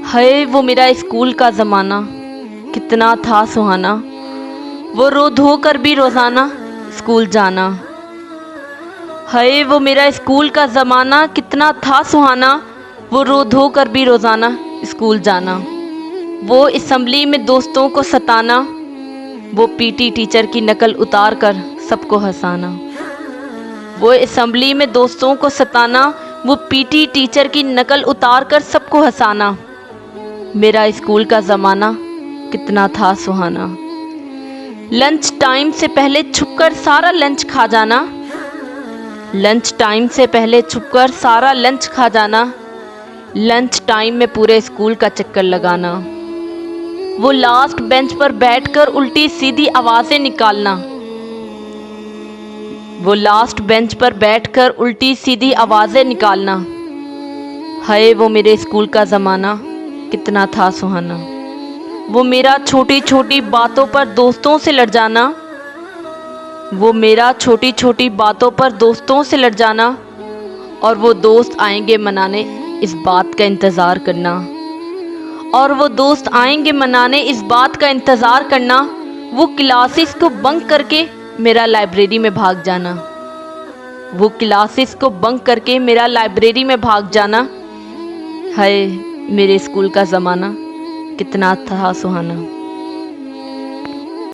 हाय वो मेरा स्कूल का ज़माना कितना था सुहाना, वो रो धो कर भी रोज़ाना स्कूल जाना। हाय वो मेरा स्कूल का ज़माना कितना था सुहाना, वो रो धो कर भी रोज़ाना स्कूल जाना। वो असेंबली में दोस्तों को सताना, वो पीटी टीचर की नकल उतार कर सबको हंसाना। वो असेंबली में दोस्तों को सताना, वो पीटी टीचर की नकल उतार कर सबको हंसाना। मेरा स्कूल का ज़माना कितना था सुहाना। लंच टाइम से पहले छुपकर सारा लंच खा जाना, लंच टाइम से पहले छुपकर सारा लंच खा जाना। लंच टाइम में पूरे स्कूल का चक्कर लगाना। वो लास्ट बेंच पर बैठकर उल्टी सीधी आवाज़ें निकालना, वो लास्ट बेंच पर बैठकर उल्टी सीधी आवाज़ें निकालना। हाय वो मेरे स्कूल का ज़माना कितना था सुहाना। वो मेरा छोटी छोटी बातों पर दोस्तों से लड़ जाना, वो मेरा छोटी छोटी बातों पर दोस्तों से लड़ जाना। और वो दोस्त आएंगे मनाने इस बात का इंतज़ार करना, और वो दोस्त आएंगे मनाने इस बात का इंतज़ार करना। वो क्लासेस को बंक करके मेरा लाइब्रेरी में भाग जाना, वो क्लासेस को बंक करके मेरा लाइब्रेरी में भाग जाना। हाय मेरे स्कूल का ज़माना कितना था सुहाना।